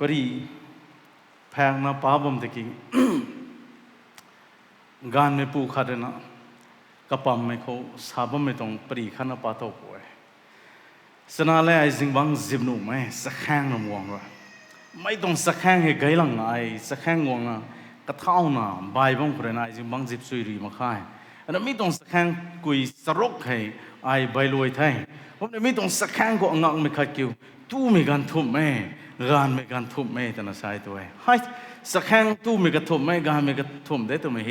ปรีแพงนะป้าบอมตะกี้งานไม่ปูขัดนะกระปั๊มไม่เขาสาบไม่ต้องปรีขันนะป้าเท่าป่วยสนาเลยไอ้สิ่งบางจิบหนุ่มไหมสักแข้งน้ำวงว่ะไม่ต้องสักแข้งให้ไกลหลังไอ้สักแข้งวงนะกระเท่านะใบบางคนนะไอ้สิ่งบางจิบสุยรีมาค่ายอันนั้นไม่ต้องสักแข้งกุยสรกให้ไอ้ใบลอยไทยผมเนี่ยไม่ต้องสักแข้งก็งักไม่ขัดกิ้วตู้มีการทุ่มแม่งานมีการทุ่มแม่แต่น่าใช่ตัวให้สักแข้งตู้มีการทุ่มแม่งานมีการทุ่มได้ตัวไม่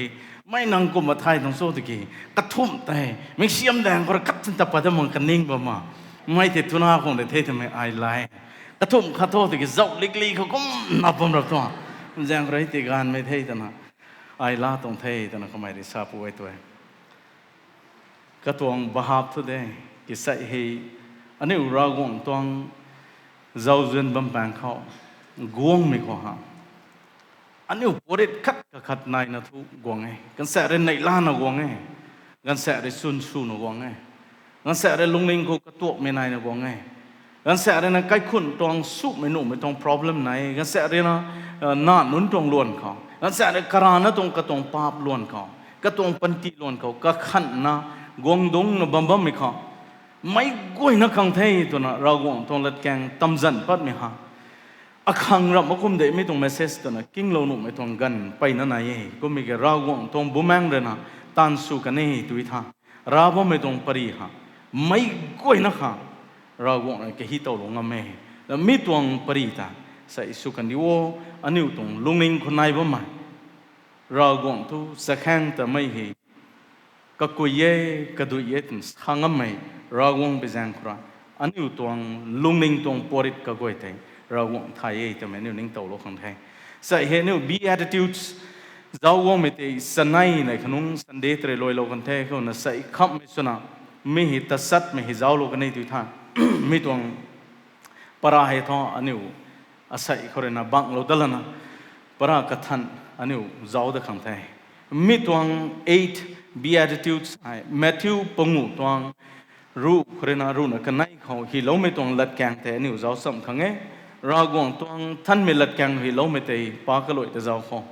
ไม่นั่งกุมมาไทยต้องโซ่ตะกี้กระทุ่มแต่ไม่เสียมแดงก็กัดสินตะปัดมันกันนิ่งประมาไม่ติดทุนหาของเด็กเททำไมไอไลน์กระทุ่มข้าโทษตะกี้เจ้าลิกลีเขาก็นับผมรับตัวมันยังไรติการไม่เทแต่นะไอลาต้องเทแต่นะเขาไม่ได้ทราบไว้ตัวกระทรวงบาปทุเดกิใส่ให้อันนี้เรากงตวงเจ้าจนบำแพ็ญเขากวงไม่ขอหาอันนี้ปวดคัดกับคัดในนะทุกกวงไงกันแสดงในล้านนะกวงไงกันแสดงซุนซุนนะกวงไงกันแสดงลุงลิงเขากระตัวไม่ในนะกวงไงกันแสดงนะใกล้คุณตวงสุไม่หนุ่มไม่ตวง problem ไหนกันแสดงนะน่าหนุนตวงล้วนเขากันแสดงกระนั้นตวงกระตวงปาบล้วนเขากระตวงปันติล้วนเขากระขันนะกวงดงนะบัมบัมไม่เขาไม่กล้วยนักขังเทยตัวน่ะเรากวงตวงลัดแกงตำจันปัดไม่หาอคังรับมาคุมเดไม่ตรงเมสเซจตัวน่ะกิ้งโลนุไม่ตรงกันไปนั่นไหนก็มีแค่เรากวงตรงบุแมงเลยนะตันสุกันนี่ตุยท่าราบไม่ตรงปรีฮะไม่กล้วยนักขังเรากวงแค่ฮิตเอาลงอ่ะแม่แล้วมีตรงปรีตาใส่สุกันดิโออันนี้ตรงลุงนิงคนไหนบ้างไหมเรากวงทุสักแห่งแต่ไม่เห็นก็กุยเย่ก็ดูเย่ถึงทางอ่ะไม่เรากวงไปแจ้งคราอันนี้ตรงลุงนิงตรงปริตก็กุยเตงเราวงไทยแต่ไม่เนี่ยนิ่งโตโลกของไทยใส่เห็นเนี่ย beatitudes เจ้าวงไม่ได้สนัยในขนมสันเดตเรลอยโลกันไทยเขาเนี่ยใส่คำไม่สนะไม่เห็นตัดสัตไม่เห็นเจ้าโลกันในตัวท่านไม่ต้องปราเหตุอันนี้อาศัยเขาเรียนบังเราตลอดนะปรากฏทันอันนี้เจ้าเด็กของไทยไม่ต้อง8 beatitudes Matthew ปงูต้องรู้เขาเรียนรู้นะกันไหนเขาฮิโลไม่ต้องลัดแกงแต่อันนี้เจ้าสำคัญไงเรากวงตวงท่านไม่ลัดแกงหิโลไม่เตยปากลอยแต่เจ้าของ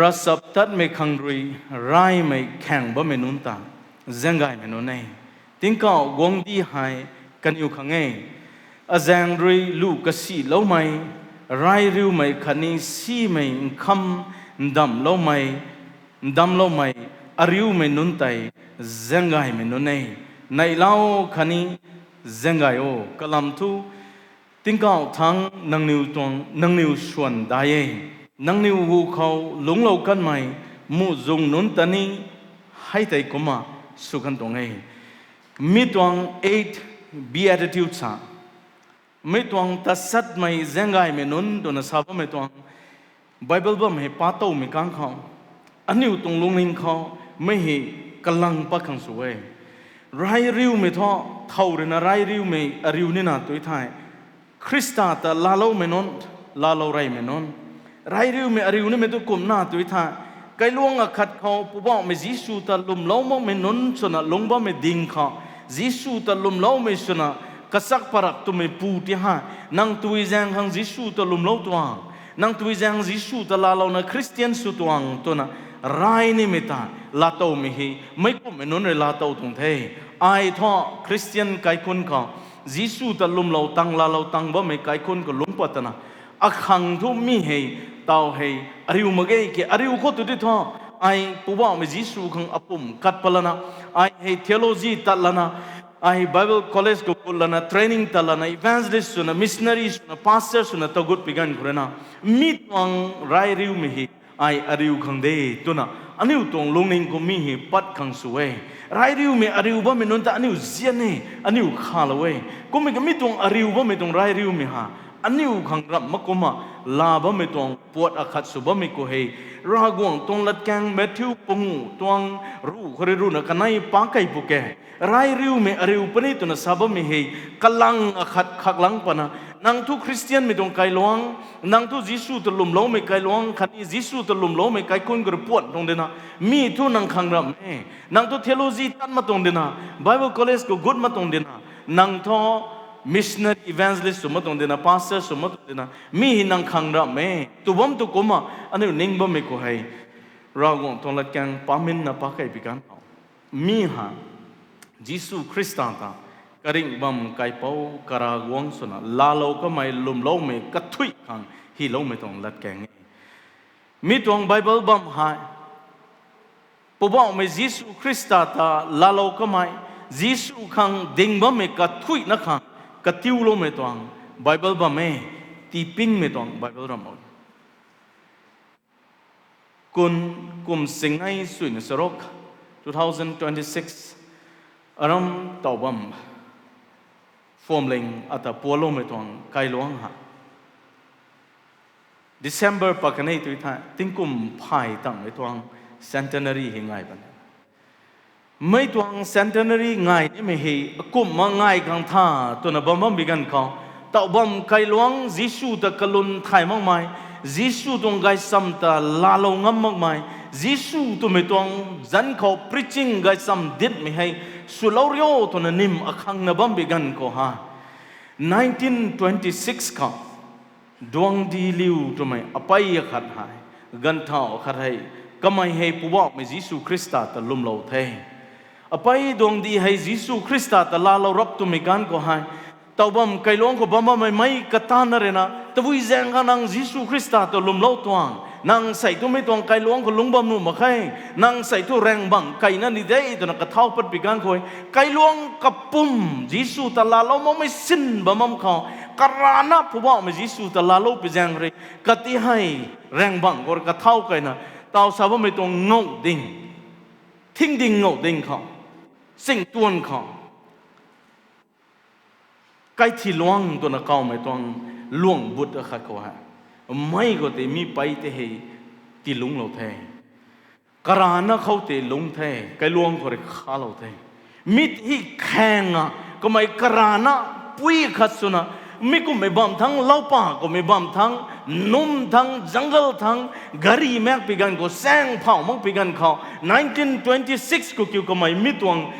รัศตัดไม่ขังรุยไรไม่แข็งบ่ไม่นุนตาเจงไงไม่นุนเองทิ้งเขากวงดีหายกันอยู่ขังเองอาเจงรุยลูกกษีเล่าไม่ไรริวไม่ขันีสีไม่คำดำเล่าไม่อาริวไม่นุนไตเจงไงไม่นุนเองในเล่าขันีเจงไงโอกลำทูทิ้งเขาทั้งนังนิวตวงนังนิวส่วนได้นังนิวหูเขาหลงเหลากันไหมมูจงนุนตันนี้ให้ใจกุมาสุขันตรงมีตวง8 beatitudes มีตวงตัดสัตไม่เจงไงไม่นุนตัวนั้นสาวไม่ตวงไบเบิลบ่ไม่ป้าโตไม่กังเขาอันนี้ตรงลงลิงเขาไม่เห็นกำลังปักขังสวยไรริวไม่ท้อเท่าเรนะไรริวไม่อริวนี่นาตัวท้ายคริสต์ตาลาโลเมนอนลาโลไรเมนอนไรริวเมอริวนี่เมตุกุมนาตุยท่าไกลลวงอขัดเขาผู้บอกเมจิสูตาลุมเล่าเมนอนสนะลงบ่เมดิงเขาจิสูตาลุมเล่าเมสนะกษักปรักตุเมปูติฮานังตุยแจงหังจิสูตาลุมเล่าตัวนังตุยแจงจิสูตาลาโลนะคริสเตียนสุตัวตัวนะไรนี่เมตาลาโตเมฮีไม่กุมเมนอนเรลาโตตรงเทไอท่อคริสเตียนไกคนเขาจิสูตะลุมเราตังลาเราตังบ่ไม่ไกลคนก็ลุมปัตนะอักขังทุมีเฮเตาเฮอริวมะเกยเกอริวโคตุดิทอไอปูบ่ไม่จิสูขังอปุ่มกัดปลนะไอเฮเทโลจีตัดละนะไอไบเบิลคอลเลจก็กุลนะเทรนนิ่งตัดละนะอีแวน์ลิสต์นะมิชชันนารีส์นะพาสเตอร์นะตะกุดปิกันกุเรนะมีตวังไรริวมีเฮไออริวขังเดตุนะอันนี้ตรงลงนิงก็มีเฮปัดขังสวยไรริวมีอริวบ่ไม่นนตาอันนี้เสียนี่อันนี้ขาละเว้ยก็ไม่ก็มีตรงอริวบ่ไม่ตรงไรริวมีฮะอันนี้ขังรับมะกุมาลาบ่ไม่ตรงปวดอาคัดสุบ่ไม่กูเฮรากวงตรงลัดแกงแมทธิวปงูตวงรู้คนรู้นะกันไหนปาไก่ปุกแกไรริวมีอริวปนิตุนะซาบ่ไม่เฮกลังอาคัดขักลังปนะนังทุคริสเตียนไม่ตรงไกลลวงนังทุจิสูตะลุมเล่าไม่ไกลลวงขันอีจิสูตะลุมเล่าไม่ไกลคนกระปวดตรงเดนะมีทุนังขังรับนังทุเทโลจีตันมาตรงเดนะไบเบิลคอลเลจก็กุดมาตรงเดนะนังทอ missionary evangelist summa tong dena pastor summa tong dena mi hinang khang ra me tu bom tu koma anu ning bom me ko hai ra gong tong la kyang pamin na pa kai bikan mi ha Jisu Krista ta karing bam kai pau kara gwang suna la lo ka mai lum lo me ka thui khang hi lo me tong lat keng mi tong Bible bam ha po ba me Jisu Krista ta la lo ka mai Jisu khang ding bam me ka thui na khang ka tiu lo me tong Bible bam me ti ping me tong Bible ram kun kum singai suin sorok 2026 aram tawbam formling ata polo me tong kai luang ha December pakanei tu tha tingkum phai tang me tong centenary hingai ban mai tong centenary ngai ni me he kum ma ngai kang tha to na bam bigan kha tawbam kai luang Jisu ta kalun thai mang mai Jisu tong gai sam ta la lo ngam mang mai Jisu tu me tong zan kho preaching gai sam dit me hai Sulaurio to na nim akhang na bam bigan ko ha 1926 ka duang di liu to mai apai khat hai gan thao khat hai kamai hai puwa me Jisu Krista ta lum lo the apai dong di hai Jisu Krista ta la lo rap to me gan ko hai tawbam kailong ko bamba mai katana rena tawui zeng nang Jisu Krista to lum lo tuang nang sai tu me tuang kai luang ko lungbam nu ma khai nang sai tu reng bang kai na ni dei to na ka thau pat bigan khoi kai luang kapum Jisu ta la lo mo mai sin ba mam kha karana phuwa me Jisu ta la lo pijang re kati hai reng bang ko ka thau kai na tao sa ba me tuang ngau ding thing ding ngau ding kha sing tuan kha kai thi luang to na kau me tuang luang but kha ko ha mai ko te mi pai te he ti lung lo the karana khau te lung the kai luang ko re kha lo the mit hi khenga ko mai karana pui khat suna mi ko me bam thang lau pa ko me bam thang num thang jungle thang gari mek pigan ko sang phau mong pigan kha 1926 ko kyu ko mai mi tuang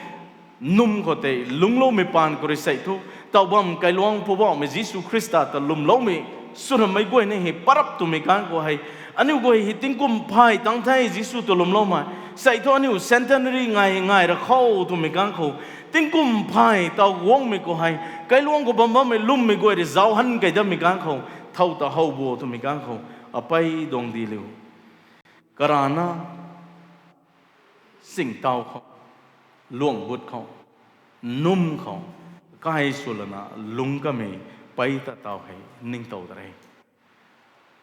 num ko te lung lo me pan ko re sai thu tau bam kai luang po ba me Jisu Krista ta lum lo me suna mai goi ne he parap tu me kan ko hai anu goi hi tingkum phai tang thai Jisu to lum lo ma sai tho anu centenary ngai ra khau tu me kan ko tingkum phai tau wong me ko hai kai luang ko bam me lum me goi re zau han kai da me kan ko thau ta hau bo tu me kan ko apai dong di lu karana sing tau ko luang but ko num ko kai sulana lung ka me pai ta tao hai ning tau da re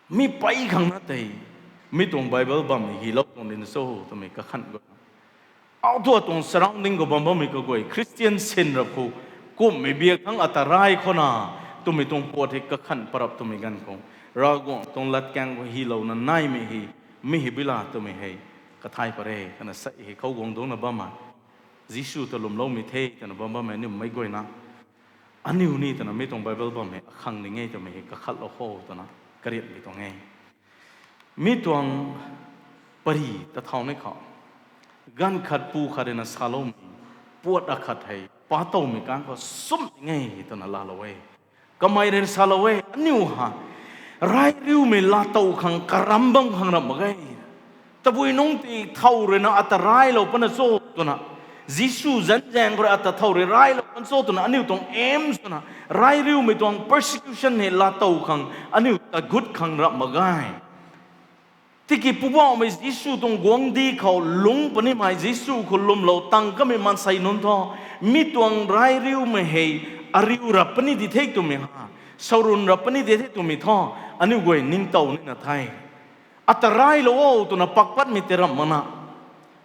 mi pai khang na te mi tong Bible bam hi lo tong din so to me ka khan go au to tong surrounding go bam bam mi ko goi Christian sin ra ko ko me bia khang atarai khona to me tong po the ka khan parap to me gan ko ra go tong lat kang go hi lo na nai me hi mi hi bila to me hai ka thai pare kana sa hi khau gong dong na ba ma Jisu to lum lo mi the kana bam bam ni mai goi na aniu ni tana me tong Bible bam me khang ni nge to me ka khat lo ho tana kariat mi tong nge mi tong pari ta thau ne kha gan khat pu kharena salom puat akhat hai pa to me kan ko sum nge tana la lo we kamai ren salo we aniu ha rai riu me la to khang karam bang khang ram gai tabui nong ti thau rena atarai lo pana so tana Jisu zan jang ra ta thau re rai lo kan so tuna aniu tong em suna rai riu me tong persecution ne la tau khang aniu ta good khang ra magai tiki puwa me Jisu tong gwang di khau lung pani mai Jisu khulum lo tang ka me man sai non tho mi tong rai riu me hei ariu ra pani di thek tu me ha saurun ra pani di thek tu me tho aniu goi ning tau ni na thai atarai lo o tu na pakpat mi teram mana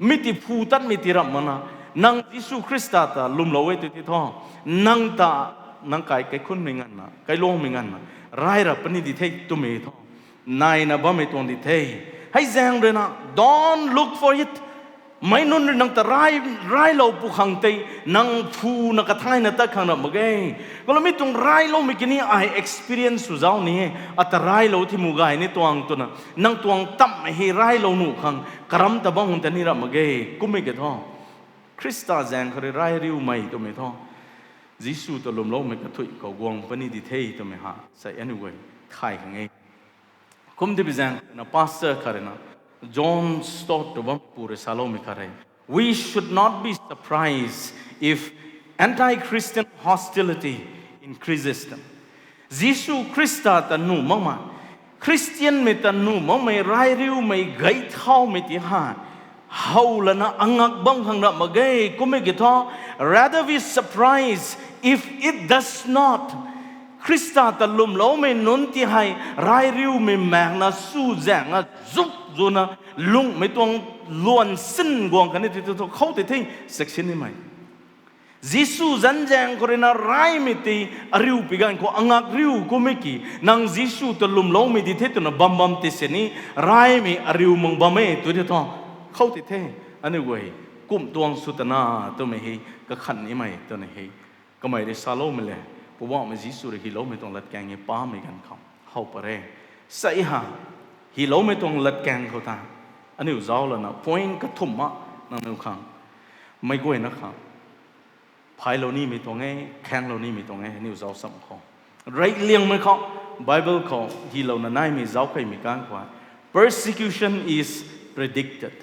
mi ti phu tat mi tiram mana nang Jisu Krista ta lum lo we ti tho nang ta nang kai kai khun mi ngan na kai long mi ngan na rai ra pani di thei tu me tho nai na ba me ton di thei hai jang re na don't look for it mai non nang ta rai lo pu khang tei nang phu na ka thai na ta khang na ma ge ko mi tung rai lo mi kini I experience su zau ni at rai lo thi mu gai ni tuang tu na nang tuang tam he rai lo nu khang karam ta bang hun ta ni ra ma ge ku me ge tho Krista jang khare rai riu mai to me tho Gisu to lom lo me ka thui ko gwang pani di thei to me ha sai anyway thai ka ngai kum di bizang na pastor karena John Stott to bam pure salome kare we should not be surprised if anti-Christian hostility increases them Gisu Christa ta nu mama Christian me ta nu mama rai riu me gai thau me ti ha hau la na angak bang hang na magai ko me gi tho rather be surprised if it does not Christa ta lum lo me nun ti hai rai riu me mang na su zang a zup zuna lung me tong luan sin gwang kan ti to khau ti thing section ni mai Gisu zanjang ko na rai me ti ariu pigan ko angak riu ko me ki nang Gisu ta lum lo me di the to na bam bam ti se ni rai me ariu mong bam me tu ti to khau ti the anyway kum tuang sutana to me hi ka khan ni mai to ne hiก็ไม่ได้ซาโลมาเลยเพราะว่ามันจิสุริฮิโลไม่ต้องลัดแกงเงี้ยป้าไม่กันเขาเข้าไปเลยใส่ฮะฮิโลไม่ต้องลัดแกงเขาตาอันนี้อุจาวแล้วนะพอยน์กระทุ่มมะนั่นเองครับไม่กล้วยนะครับพายเหล่านี้ไม่ต้องไงแข้งเหล่านี้ไม่ต้องไงนี่อุจาวสำคัญไรเลี้ยงมันเขาไบเบิลเขาฮิโลนั้นไม่มีเจ้าใครมีการกว่า persecution is predicted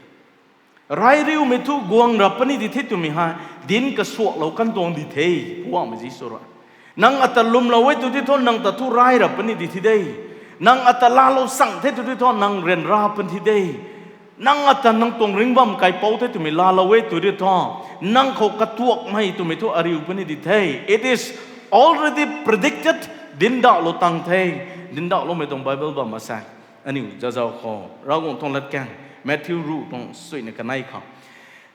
ไรริวไม่ทุกกวงรับปนิดิทิตุมิฮะดินกระสวกเรากันตรงดิเทยว่ามันจิสุระนังอัตลุมเราไว้ตุที่ทนนังตัทุไรรับปนิดิทิเดยนังอัตลาเราสั่งเทตุที่ทนนังเรียนราปนิทิเดยนังอัตนังตรงริงบัมไก่เป้าเทตุมิลาเราไว้ตุที่ทนนังเขากระตวกไม่ตุมิทุอาริวปนิดิเทย it is already predicted ดินดาวเราตั้งเทยดินดาวเราไม่ต้องไบเบิลบัมมาใส่อันนี้จะเจ้าขอเราคงต้องลัดแกงแมทธิวรู้ตรงสวยในกันไหนครับ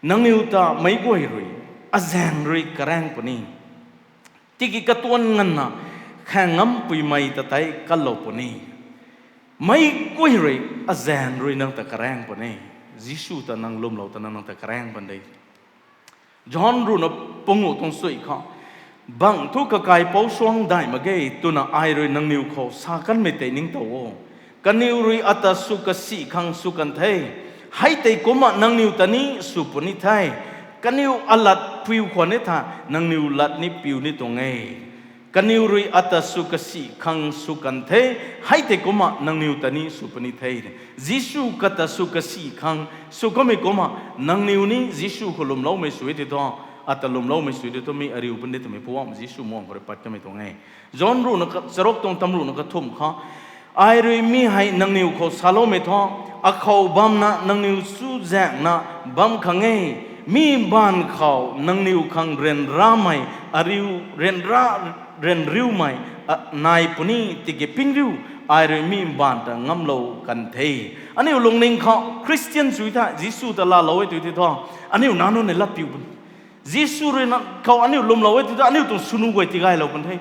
นังนิวตาไม่กวยรุยอาแจงรุยกระแรงปนีที่กิกระตัวเงินนะแข่งงั้มปุยไม่ตะไตกัลโลปนีไม่กวยรุยอาแจงรุยนังตะกระแรงปนียิสูตานังลมเราตานังตะกระแรงปนีจอห์นรู้นะปงตรงสวยครับบางทุกกายเป้าสวงได้มาเกยตัวน่ะไอรุยนังนิวเขาสากันไม่เตนิงตัวกันนิวรุยอัตสุกสีขังสุกันเทให้แต่ก็มานังนิวตานี้สุปนิไทยกันนิวอัลลัดพิวขวัญนิท่านังนิวลัดนิพิวนิตรงไงกันนิวรุยอัตสุกสีขังสุกันเทให้แต่ก็มานังนิวตานี้สุปนิไทยจิสุกัตสุกสีขังสุก็ไม่ก็มานังนิวนี้จิสุขลุ่มเล่าไม่สวยที่ตัวอัตลุมเล่าไม่สวยที่ตัวมีอริวปันเดตไม่พวกจิสุมองบริปัตจะไม่ตรงไงจอนรู้นักสรกตรงตำรุนักทุ่มเขาไอรุยมีให้นังนิวเขาซาโลเมทออักเขาบัมนะนังนิวสูแจงนะบัมขังเงมีบ้านเขานังนิวขังเรนราไม่อริวเรนริวไม่นายปนีติเกปิงริวไอรุยมีบ้านแต่งำโลกันเทอันนี้ลงนิงเขาคริสเตียนสุดท้ายยิสูตลาโลไว้ตัวที่ท้ออันนี้นาโนเนลับปิวยิสูเรนเขาอันนี้ลมโลไว้ตัวอันนี้ต้องสุนุไว้ที่ไกลเราคนไทย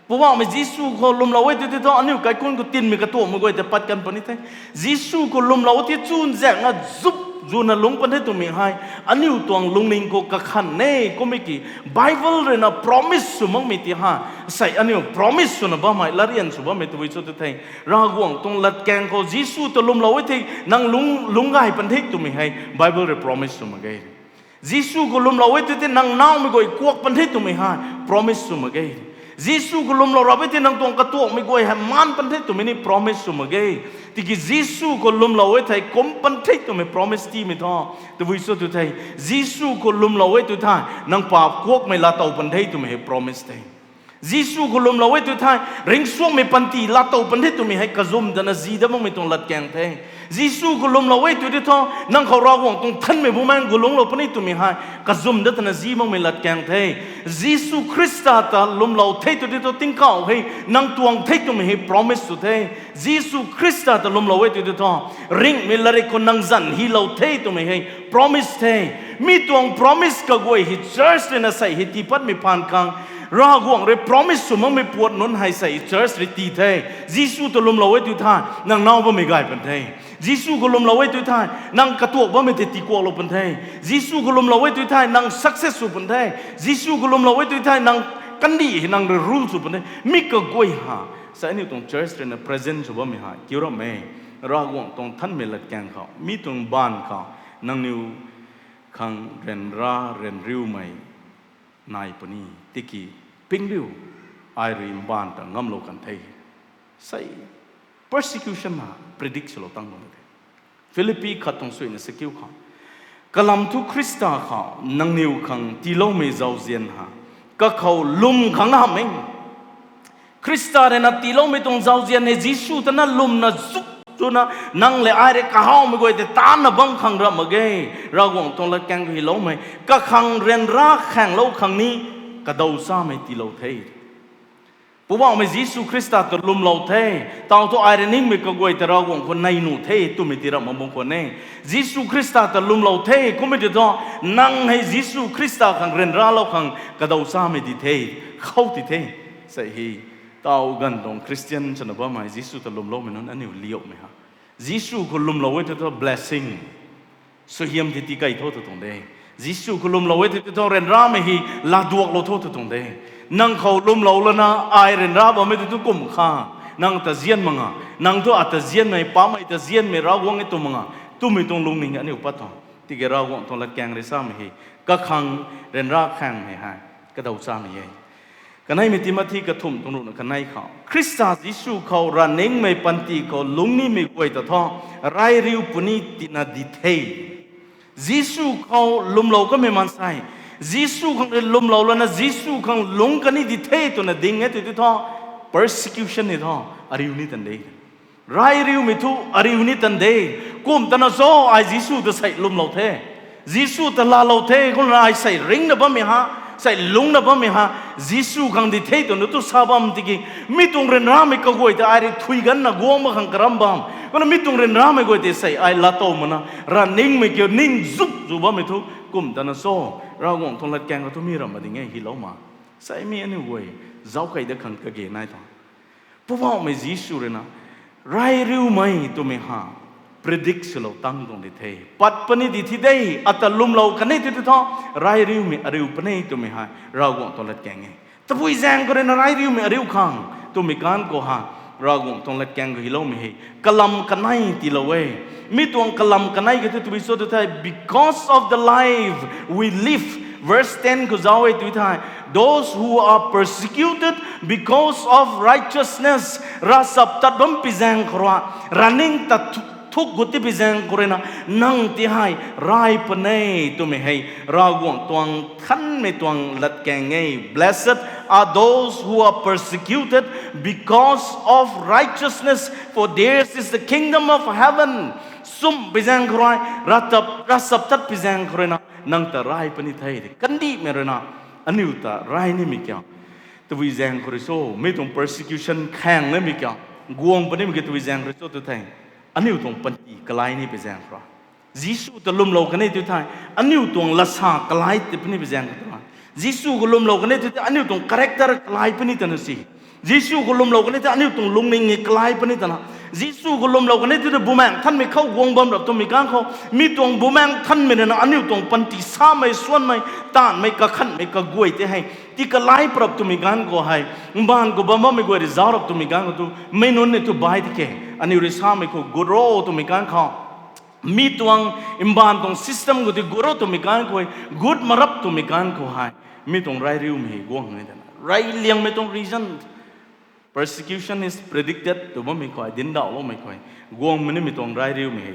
เพราะว่ามันยิสูก็ลมเราไว้ที่ที่ท้ออันนี้ใครคนก็ตินมีกระตัวมันก็จะปัดกันปนิดไทยยิสูก็ลมเราที่จูนแจงอ่ะซุบจูนลงปนิดตัวมีให้อันนี้ตัวลงนิงก็กะขันเน่ก็ไม่กี่ไบเบิลเรนะ promise สุมังมีที่ห้าใส่อันนี้ promise สุนะบ้าไม่ละเรียนสุบ้าไม่ตัววิสุทธิ์ไทยรากวงตรงลัดแกงเขายิสูตัวลมเราไว้ที่นั่งลุงไงปนิดตัวมีให้ไบเบิลเร promise สุมังไงยิสูก็ลมเราไว้ที่นั่งน้ำไม่ก็อีกกวกปนิดตัวมีให้ promise สุมังไงYesus kolom lo rabe ti nang tong katuok mi goi man panthe tu mini promise tu mage ti ki Yesus kolom lo we thai kom panthe tu me promise ti mi tho tu vui so tu thai Yesus kolom lo we tu tha nang pa kuok me la tau panthe tu me promise thai Yesus kolom lo we tu thai ring suak me panti la tau panthe tu me hai kazum dana zida mo me tong lat keng thai Yesus kolom lo we tu ti tho nang kho ra wong tong than me bu mang golong lo pani tu mi hai kazum da tana zi mo me lat keng thai Yesus Christa ta lom lo thai tu ti to ting kau hei nang tuang thai tu me he promise tu thai Yesus Christa ta lom lo we tu ti tho ring me la re ko nang zan hi lo thai tu me hei promise thai mi tuang promise ka goi hi church na sai hi ti pat mi phan kang ra guang re promise su mang me puat non hai sai church re ti thai Yesus to lom lo we tu tha nang nau ba me gai pan thai Yesus ko lom lo we tu thai nang katuok ba me te ti ko lo pan thai Yesus ko lom lo we tu thai nang success su pan thai Yesus ko lom lo we tu thai nang kandi nang the rule su pan thai mi ka goi ha sai ni tong church re na present su ba me ha ki ro me ra guang tong than me lat kang kha mi tong ban kha nang niu khang ren ra ren riu mai nai pani tiki พิงดิวไอริมบ้านต่างงำโลกันไทยใส่ persecution มา predict เราตั้งตรงนี้ฟิลิปปีขัดตรงส่วนสกิลเขากลัมทุคริสตาเขานังนิวขังที่โลไม่เจ้าเจียนหาก็เขาลุมขังหามเองคริสตาเรนัที่โลไม่ต้องเจ้าเจียนในยิสูแต่นั้นลุมน่ะซุกจนนั่งเลยไอ้เรื่องข้าวไม่ก็จะตานน่ะบังขังระมาเกยเราคงต้องละแกงที่โลไม่ก็ขังเรียนรักแข่งโลขังนี้ก็ดาวซาไม่ที่โลเทผู้ว่าไม่ยิสูคริสต์ตัวลุมเราเทตอนตัวไอเรนิ่งไม่ก็กวยแต่เราคนในหนูเทตัวไม่ตีเรามาบงคนเองยิสูคริสต์ตัวลุมเราเทก็ไม่ได้ต้องนั่งให้ยิสูคริสต์ขังเรียนราเราขังกระดาวซาไม่ดีเทเข้าตีเทใส่ฮีตาวกันตรงคริสเตียนฉันบอกว่ายิสูตัวลุมเราไม่นั้นอันนี้เลี้ยวไหมฮะยิสูคนลุมเราไว้ตัว blessing สุเฮียมที่ตีไก่โทษตรงเดยิสูคนลุมเราไว้ตัวเรียนราไม่ฮีลาดวกเราโทษตรงเดนั่งเขาลุมเราแล้วนะไอเรนราบไม่ได้ทุกกลุ่มข้านั่งตะเจียนมังอ่ะนั่งตัวอัตเจียนไม่ป้าไม่ตะเจียนไม่ราวงไอตัวมังอ่ะตัวไม่ต้องลุงนิ่งอันนี้อุปถัมภ์ที่แกราวงตรงละแกงเลยซ้ำให้ก็ขังเรนราแข่งให้หายก็ดาวซ้ำให้กันให้มีติมาที่กระทุ่มตรงนู้นกันให้เขาคริสต์ยิสูเขารันเองไม่ปันตีเขาลุงนี่ไม่กวยแต่ท้องไรริวปุนีตินาดิเทยิสูเขาลุมเราก็ไม่มันใส่ยิสูขังลุมเราแล้วนะยิสูขังลงกันนี่ดิเทตัวน่ะดิ่งไงตัวที่ท้อง persecution นี่ท้องอาริวนี่ตันเดย์ไรริวไม่ทุอาริวนี่ตันเดย์กุมตันน่ะโซ่ไอยิสูจะใส่ลุมเราเทยิสูจะลาเราเทคนละไอใส่ริงนะบ้ามีฮะใส่ลุงนะบ้ามีฮะยิสูขังดิเทตัวนั้นตัวซาบามติกีมิตรงเรนราไม่ก็กวยแต่ไอริทุยกันนะกวงมาขังกรัมบามก็มิตรงเรนราไม่กวยแต่ใส่ไอลาโตมันนะรันนิ่งไม่เกี่ยวนิ่งซุบซุบบ้าไม่ทุกุมตันน่ะโซ่เราคงทงละแกงก็ต้องมีรำมาดิ่งไงฮิโลมาใส่มีอันนี้เว้ยเจ้าใครเด็กขังกะเกนายท้องพวกเราไม่ยิสูเลยนะไรริวไม่ตัวไม่หา predict เราตั้งตรงนี้เทปัดปนิดิที่ได้อัตลุมเรากันนี่ที่ท้องไรริวไม่ริวปนิตัวไม่หาเราคงทงละแกงไงแต่ผู้แจงก็เลยนะไรริวไม่ริวขังตัวไม่การก็หาเราคงทงละแกงก็ฮิโลไม่ให้กะลำกันนี่ที่เราเว้ยมีตัวกะลำกันนี่ก็ที่ตัววิสุทธิ์ไทย because of the life we live verse 10 ก็จะเอาไว้ตัวไทย those who are persecuted because of righteousness รัศตัดบัมพิจังครัว running ตัดทุกกุฏิพิจังครัวนะนั่งที่ให้ไรปนัยตัวไม่ให้เราคงตัวขันไม่ตัวลัดแกงไง blessed are those who are persecuted because of righteousness for theirs is the kingdom of heaven ซุ่มพิจังครัวรัศตัดพิจังครัวนะนั่งแต่ไรปนิไทยกันดีเมื่อนะอันนี้อุตไรนี่ไม่เกี่ยวตัววิจังคริสโตไม่ต้อง persecution แข่งเลยไม่เกี่ยวกวงปนิไม่เกี่ยวตัววิจังคริสโตตัวไทยอันนี้ต้องปันตีกลายนี่เป็นอย่างไรยิสูตัวลุมเรากันนี่ตัวไทยอันนี้ต้องลักษณะกลายที่เป็นอย่างไรยิสูก็ลุมเรากันนี่ตัวอันนี้ต้อง character กลายเป็นนี่ตัวนั่นสิยิสูก็ลุมเรากันนี่ตัวอันนี้ต้องลุงนิ่งกลายเป็นนี่ตัวนะยิสูก็ลุมเรากันนี่ตัวบุแมงท่านไม่เข้าวงบอมแบบตัวมีการเขามีตัวบุแมงท่านไม่เนี่ยนะอันนี้ต้องปันตีซ้ำไม่ส่วนไม่ต้านไม่กระขันไม่กระกวยที่ให้ที่กลายปรับตัวมีการก็ให้บ้านก็บ้านไม่กวยริซาร์ตัวมีการก็ตัวไม่นุ่นเนี่ยตัวใบที่แก่อันนี้ริซาไม่ก็กุโรตัวมีการเขามีตัวอิมบานตรง system ก็ที่กุโรตัวมีการก็ให้กุดมารับตัวมีการก็ให้มีตรงไรริวมีกวงไม่ได้ไรเลี้ยงไม่ตรง reason persecution is predicted ตัวมันไม่ค่อยดินดาวเราไม่ค่อยกวงมันไม่ตรงไรริวมี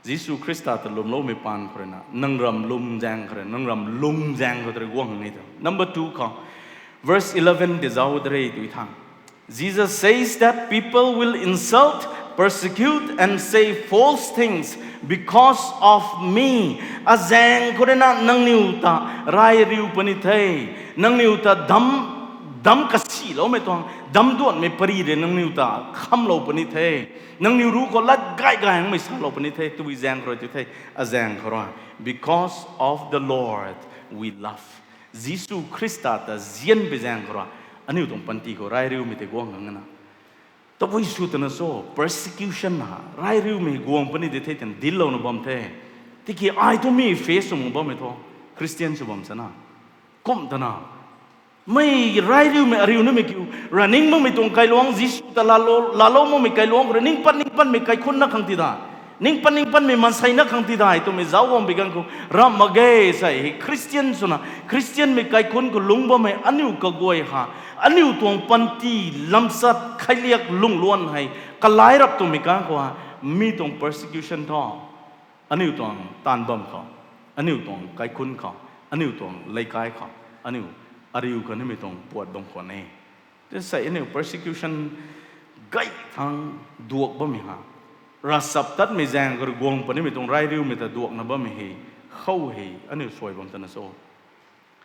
ยิสูคริสต์ตลุมเราไม่ปานคนนะนั่งรำลุมแจงคนนั่งรำลุมแจงคนตระกวงนี่ตัว number 2 ข้อ verse 11 เดี๋ยวจะเอาตัวนี้ตัวทาง Jesus says that people will insult persecute and say false things because of me อาแจงคนนั้นนั่งนิวตาไรริวปนิเทนั่งนิวตาดำกษีเราไม่ต้องดำด้วนไม่ปรีเดนังนิวตาคำเราปนิเทนังนิวรู้ก็ลัดใกล้ๆไม่สาเราปนิเทตัววิจังครอยตัวเทอาแจงครอย because of the Lord we love ยิสูคริสต์ตาเจียนไปแจงครอยอันนี้ต้องปันตีก็ไรริวไม่ได้กวงงั้นนะตัววิสุทธิ์นะโซ่ persecution นะไรริวไม่กวงปนิเทแต่ดิลเราหนูบอมเทที่กี่ไอ้ตัวมีเฟซสมองบอมไม่ท้อคริสเตียนสมองสนะก้มตนาไม่ไรริวไม่ริวนี่ไม่คิว running มันไม่ตรงไกลลวงยิสูแต่ลาโลมันไม่ไกลลวง running ปั้นไม่ไกลคนนักขังที่ดา นิ่งปันมีมันใส่นักขังที่ได้ตัวมีเจ้าของบิกันกูรำมาเกยใส่คริสเตียนสุนะคริสเตียนมีใครคนก็ลุงบ่ไม่อันนี้ก็กวยหาอันนี้ตัวปันตีลำสัตใครเรียกลุงล้วนให้ก็ไล่รับตัวมีกันกูฮะมีตัว persecution ท่ออันนี้ตัวตานบ่มเขาอันนี้ตัวใครคนเขาอันนี้ตัวไล่กายเขาอันนี้อะไรอยู่กันนี่มีตัวปวดดงคนนี้จะใส่อันนี้ persecution ไกทางดวกบ่มีหารัศตัดไม่แจงกระกวงปนนี้ไม่ตรงไรริ้วไม่แต่ดวกนะบ่ไม่เฮเข้าเฮอันนี้สวยบ่มตันโซ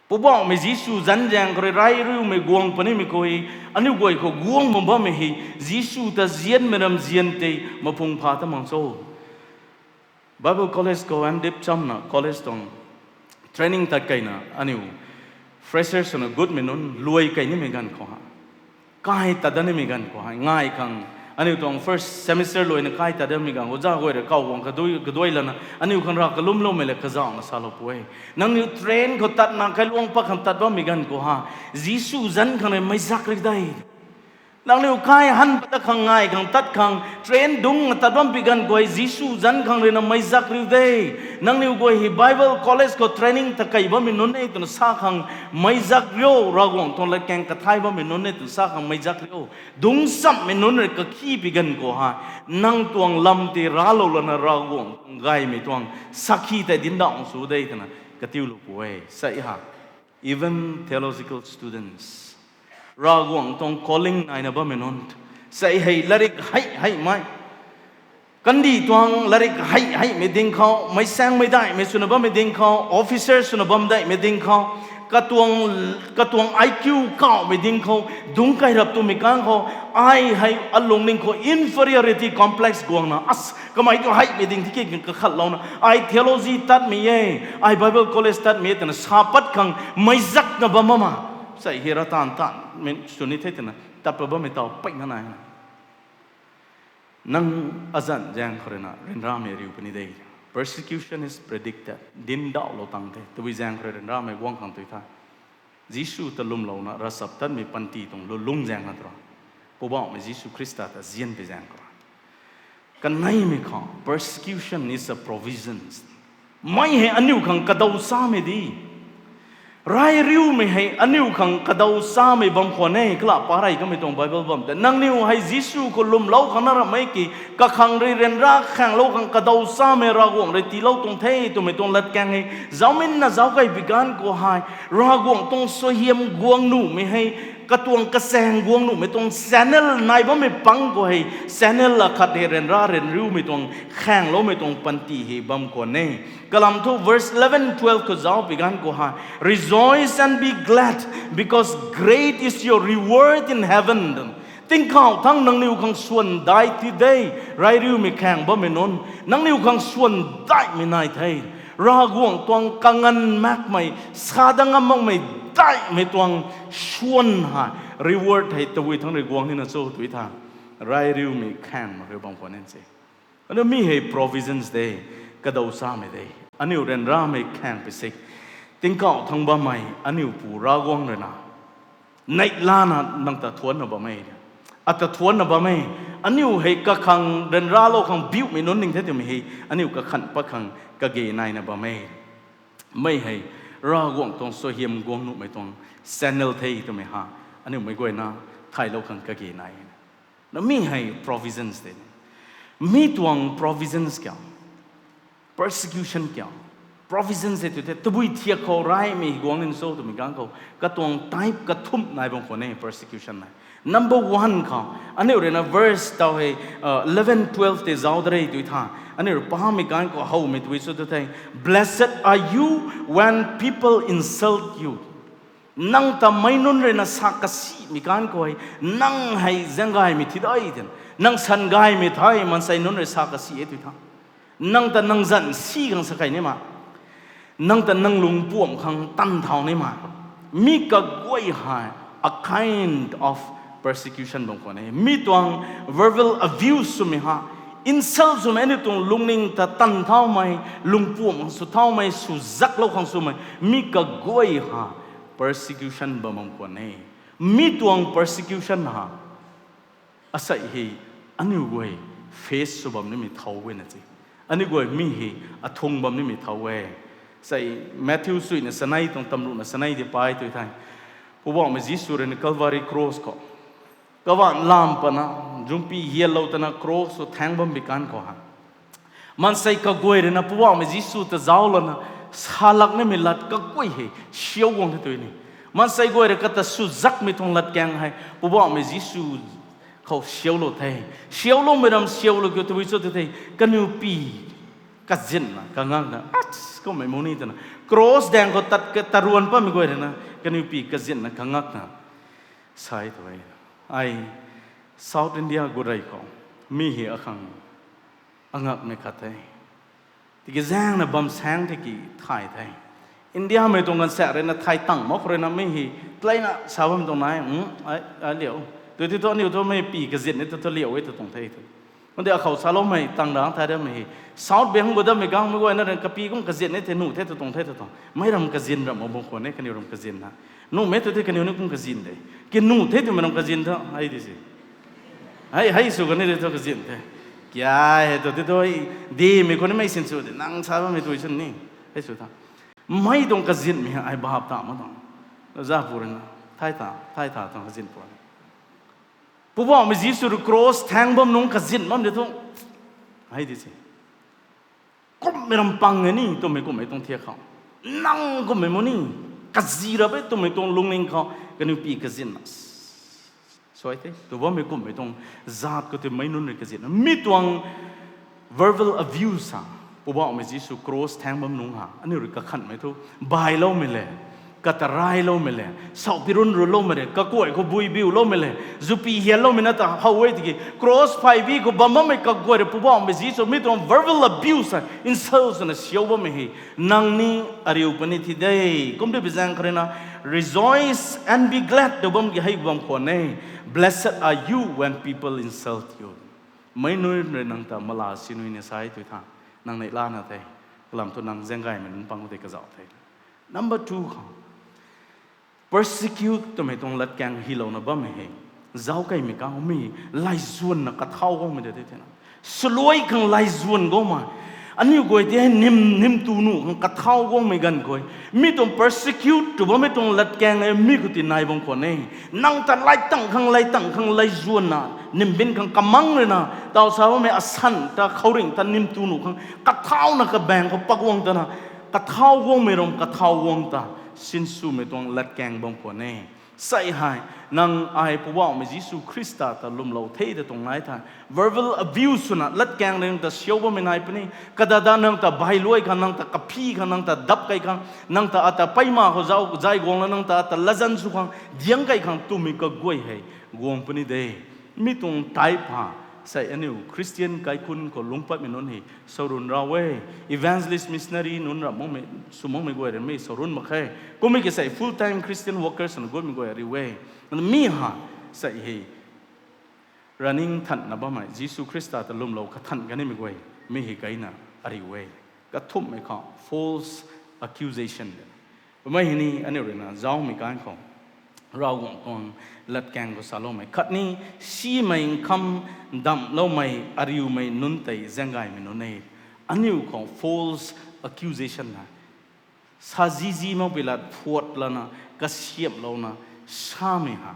ปุ๊บบอกไม่จีสูจันแจงกระไรริ้วไม่กวงปนนี้ไม่คุยอันนี้กวยเขากวงมันบ่ไม่เฮจีสูแต่เจียนไม่รำเจียนเตะมาพงพาตะมังโซ Bible College ก็อันดิบจำนะ College ตรง training ตัดไกนะอันนี้ freshers นะ good ไม่นุ่นรวยไกนี่ไม่กันขอฮะกายตัดนี่ไม่กันขอฮะง่ายคังอันนี้ตรง first semester เลยนะใครแต่เดิมมีกันหัวใจก็เลยเข้าวงกระด้วยแล้วนะอันนี้คนรักก็ลุ่มไม่เลยก็จะอ่างสารพัดนั่งนิวเทรนเขาตัดนังใครล่วงปักคำตัดว่ามีกันก็ฮะจีซูจันเขาเลยไม่ซักเลยได้นั่งนิวใครหันปัตขังง่ายขังตัดขังเทรนดุงตัดว่ามีกันก็ไอ้จีซูจันเขาเลยนะไม่ซักเลยได้นั่งนิวก็ไอ้ Bible College ก็ training ตะไคร้ว่ามีนนเองตัวซักขังไม่ซักเรียวรากงตรงเล็กแกงกระทายว่ามีนนเองตัวซักขังไม่ซักเรียวดุงซ้ำมีนนเองก็ขี้ปีกันก็ฮะนั่งตวงลำตีราโลลนะรากงไงมีตวงสักขี้แต่ดินดองสู้ได้ขนาดกระติวลูกเว้ยใช่ฮะ even theological studentsรากงตรง calling นายนะบ่มีนนใส่ให้ละริกให้ไหมกันดีตวงละริกให้ไม่ดิ้งเขาไม่แซงไม่ได้ไม่สุนทรไม่ดิ้งเขาออฟฟิเซอร์สุนทรไม่ได้ไม่ดิ้งเขากระตวง IQ เก้าไม่ดิ้งเขาดุงไกรับตัวมีกันเขาไอให้อารมณ์นิ่งเขา inferiority complex กวงนะก็ไม่ตัวให้ไม่ดิ้งที่เก่งก็ขัดเรานะไอ theology ตัดมีเอไอ Bible College ตัดมีแต่นะสาปัดขังไม่จักนะบ้ามาใส่เฮระตานไม่สุนิเทศนะแต่ประบ่ไม่ต่อไปนั่นไงนั่งอาจารย์แจ้งเขาเลยนะเรียนรามริวปนิเดย์ persecution is predicted ดินดาวเราตั้งเตตัววิจารณ์เขาเรียนรามว่างขังตัวท่ายิสุตะลุมเรานะรัศตันมีปันตีตรงลุงแจ้งนั่นตัวผู้บอกไม่ยิสุคริสต์แต่เจียนไปแจ้งเขากันไหนไม่ข้า persecution is a provision ไม่ให้อันนี้ขังกระดาษสาไม่ดีไรริวไม่ให้อันนี้ขังกระดาษสาไม่บำขวัญเองกล้าปาไรก็ไม่ตรงไบเบิลบัมแต่นั่งนิ้วให้ยิสุคนลุมเล่าขังนั่นไม่กี่ก็ขังเรียนรักขังเล่าขังกระดาษสาไม่รากวงเลยตีเล่าตรงเทตัวไม่ตรงลัดแกงให้เจ้ามินน่ะเจ้าไก่บิการก็หายรากวงตรงสวยเยี่ยมกวงหนูไม่ให้กระตวงกระแสงกวงหนูไม่ตรงแซนเนลนายบ่ไม่ปังก็ให้แซนเนลละขัดเรียนรักเรียนริวไม่ตรงแข่งเล่าไม่ตรงปันตีให้บัมขวัญเองกลัมทู verse 11-12 ก็เจ้าบิการก็หาย rejoice and be glad because great is your reward in heaven ติ้งข่าวทั้งนังนิวขังส่วนได้ที่ได้ไรริวไม่แข่งบ่ไม่นนนังนิวขังส่วนได้ไม่นายไทยรากวงตวงกังงันมากไม่สาดังงมั่งไม่ได้ไม่ตวงชวนหา reward ให้ตัวทั้งในกวงนี่นะโซ่ตัวทางไรริวไม่แข่งเรื่องบางคนนั่นสิอันนี้มีให้ provisions ได้กระดาษสาไม่ได้อันนี้เรียนร่าไม่แข่งไปสิติ้งข่าวทั้งบ่ไม่อันนี้ผู้รากวงเลยนะในล้านนังตะทวนนะบ่ไม่อัตทวนนะบ่ไม่อันนี้ให้กะขังเดินราโลขังบิ้วไม่นนหนึ่งเท่าไหร่อันนี้กะขันปะขังกะเกยนายนะบ่ไม่ให้รากวงตรงโซเฮียมกวงนุไม่ตรงเซนเนลเทย์ตัวไม่หาอันนี้ไม่กวยนะไทยโลขังกะเกยนายแล้วมีให้ provisions เด่นมีตวง provisions เกี่ยว persecution เกี่ยว provisions เด็ดตัวบุยเทียเขาไร้มีกวงนินโซตัวมีการเขากระตวงไตกระทุ่มนายบางคนเนี่ย persecution นายnumber 1เขาอันนี้เรียน verse ต่อให้11-12เตจ้าได้ด้วยท่าอันนี้ป้ามีการก็เขาไม่ตัวสุดท้าย blessed are you when people insult you นั่งทำไม่นุนเรียนสักกษีมีการก็ให้นั่งให้เจงไงมีที่ได้เด่นนั่งสันไงมีที่มันใส่นุนเรียนสักกษีด้วยท่านั่งแต่นั่งจันสีกันสักไงเนี่ยมานั่งแต่นั่งลุงป่วมขังตั้นเท่านี่มามีกะกวยหาย a kind of persecution บางคนเนี่ยมีตัว verbal abuse สุมิฮะ insult สุมินี่ตัวลุงนิ่งแต่ตั้นเท่าไหมลุงป่วมสุดเท่าไหมสุดจักโลกของสุมิมีกะกวยหา persecution บางคนเนี่ยมีตัว persecution หาอาศัยอันนี้เว้ย face สุบนี่มีเท่าเว้ยนะจี อันนี้ก็มีเหอทงบำนี่มีเท่าเวใส่แมทธิวสุยเนี่ยสนัยตรงตำรวจสนัยที่ไปตัวไทยผู้บอกมันยิสุเรนคัลวารีครอสก็ว่าลามปนะจุงปีเฮียเราตนะครอสแทงบำบิการก็ฮะมันใส่กกวยเรนะผู้บอกมันยิสุตะเจ้าแล้วนะสาลักเนี่ยมีลัดกกวยเหเชี่ยววงที่ตัวนี้มันใส่กวยเรก็ตะสุจักไม่ทงลัดแกงให้ผู้บอกมันยิสุเขาเชี่ยวโลดไทยเชี่ยวโลไม่รำเชี่ยวโลก็ตัววิสุทธิ์ไทยกันอยู่ปีกัดจินนะกังงักนะก็ไม่โมนี่ตัวนะครอสแดงก็ตัดกตะรวนป้าไม่กวยเลยนะกันอยู่ปีกัดจินนะกังงักนะใช่ตัวไอ้เซาท์อินเดียกูไรเขามีเหตุขังอังักไม่ขัดไทยที่กิจแจ้งนะบัมแสงที่กี่ไทยไทยอินเดียไม่ตรงกันแสกเลยนะไทยตั้งมอกเลยนะไม่เหตุใกล้นะสาวมันตรงไหนไอ้เหลียวตัวที่ตัวนี้ตัวไม่ปีกัดจินนี่ตัวเหลียวไว้ตัวตรงไทยตัวมันเดี๋ยวเขาสาวไม่ตั้งด่างไทยได้ไม่เหตุสาวเบียงบุตรไม่กังไม่กวยนั่นกะปีก็กัดจินนี่เทนูเทตัวตรงเทตัวตรงไม่รำกัดจินรำมงคลนี่กันอยู่รำกัดจินนะนู่นไม่ตัวที่กันอยู่นี่กุ้งกัดจินเลยกินนู่นเทตัวมันรำกัดจินเถอะไอ้ดิสิให้สุกันนี่ตัวกัดจินเถอะแก่ตัวที่ตัวดีมีคนไม่สิ้นสุดนั่งสาวไม่ตัวฉันนี่ให้สุดท้ายไม่ต้องกัดจินมีไอ้บาปตามมาต้องจ้าพูดนะไทยตาต้องกัดจินพูดผู้บอกมันยิสุรุครอสแทงบ่มนุ่งกัดจินมันเดี๋ยวต้องให้ดิสิก็ไม่รำปังเงี้ยนี่ตัวไม่ก็ไม่ต้องเที่ยวเขานั่งก็ไม่โมนี่กัดจีระไปตัวไม่ต้องลงเองเขากันอยู่ปีกัดจินนะสวยที่ตัวว่าไม่ก็ไม่ต้องจัดก็ตัวไม่นุ่นเลยกัดจินมีตัว verbal abuse อ่ะผู้บอกมันยิสุครอสแทงบ่มนุ่งหาอันนี้เรื่องขันไม่ทุกบายเล่าไม่เลยก็ตรายโลไม่เลยสาวพิรุณรู้โลไม่เลยก็กล้วยก็บุยบิวโลไม่เลยจุปีเฮียโลไม่น่าจะเขาเวทีครอสไฟวีก็บัมบัมไม่ก็กล้วยผู้บ่าวไม่จีสไม่ต้อง verbal abuse insults นะเสียวบ่ไม่เฮนั่งนี่อะไรอุปนิธิได้ก็ไม่ได้ไปแจ้งใครนะ rejoice and be glad เดี๋ยวบัมกี่ให้บัมคนนี้ blessed are you when people insult you ไม่นู่นเลยนั่งแต่มาลาสินุยเนี่ยสายตัวท่านั่งในร้านอะไรกลำตัวนั่งเจ้งไก่เหมือนปังกุฏิกระจอกไทย number 2persecute ตัวไม่ต้องลัดแกงฮิโลนะบ้าไม่เห็นเจ้าไก่ไม่ก้าวมีไล่ส่วนนะกระเท่าก็ไม่ได้เท่านั้นสลวยขังไล่ส่วนก็มาอันนี้ก็ที่ให้นิมตูนูขังกระเท่าก็ไม่กันก็มีต้อง persecute ตัวไม่ต้องลัดแกงไอ้มีกุฏินายบางคนเองนั่งแต่ไล่ตั้งขังไล่ส่วนนะนิมเป็นขังกำมังเลยนะดาวสาวไม่อสันแต่เขาเร่งแต่นิมตูนูขังกระเท่านะกระแบงเขาปักวงตานะกระเท่าก็ไม่รวมกระเท่าวงตาสินสูไม่ต้องลัดแกงบางคนเองใส่ให้นางไอ้ผู้ว่าไม่ยิสุคริสต์แต่ลุมเราเทแต่ตรงไหนท่าน verbal abuse นะลัดแกงเรื่องแต่เชี่ยวว่าไม่นายปนี่กระดาษนั่งแต่ใบลอยกันนั่งแต่กับพี่กันนั่งแต่ดับไก่กันนั่งแต่อาจจะไปมาเขาเจ้าใจกงแล้วนั่งแต่อาจจะละจันสุขังเดียงไก่ขังตุ้มก็กล้วยให้กงปนี่เดไม่ต้องไต่ผ่าใส่อันนี้คริสเตียนไก่คุณก็ลงปัดไม่นนให้สรุนเราเว้ evangelist missionary นนรับมองไม่สมองไม่กวยเรื่องไม่สรุนมาแค่ก็ไม่กี่ใส่ full time Christian workers นก็ไม่กวยอะไรเว้มันมีหาใส่ให้ running ทันนะบ้าไหมยิสุคริสต์แต่ลุมเราขัดทันกันนี่ไม่กวยไม่ให้ไกลนะอะไรเว้ก็ทุ่มไม่ข้อ false accusation ไม่เห็นนี่อันนี้เรื่องนะเจ้าไม่การของเรากองลัดแกงก็สาลไม่ขัดนี้ซีไม่คำดำเราไม่อาริวไม่นุนเตยเซงไงไม่นุนเนอันนี้ของ false accusation นะซาจีมาเวลาพูดแล้วนะก็เสียบเรานะชาไม่หา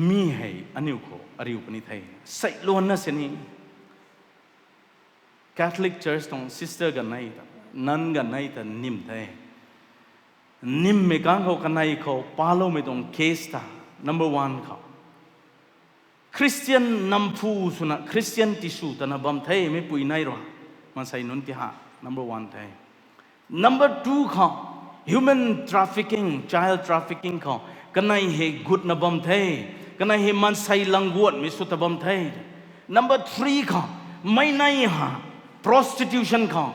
มีให้อันนี้ก็อาริวปนิทัยใส่ล้วนนะเสนี Catholic Church ตรง sister กันไหนนั่นกันไหนแต่นิ่มไทยนิมเมกังเขากันในเขาปาโลไม่ต้องเคสตา number 1เขาคริสเตียนนำผู้สุนัขคริสเตียนที่สุดนะบัมไทยไม่ปุยในหรอมันใส่นุนที่หา number 1ไทย number 2เขา human trafficking child trafficking เขากันในเฮกุดนะบัมไทยกันในเฮมันใส่ลังวดไม่สุดบัมไทย number 3เขาไม่ในหา prostitution เขา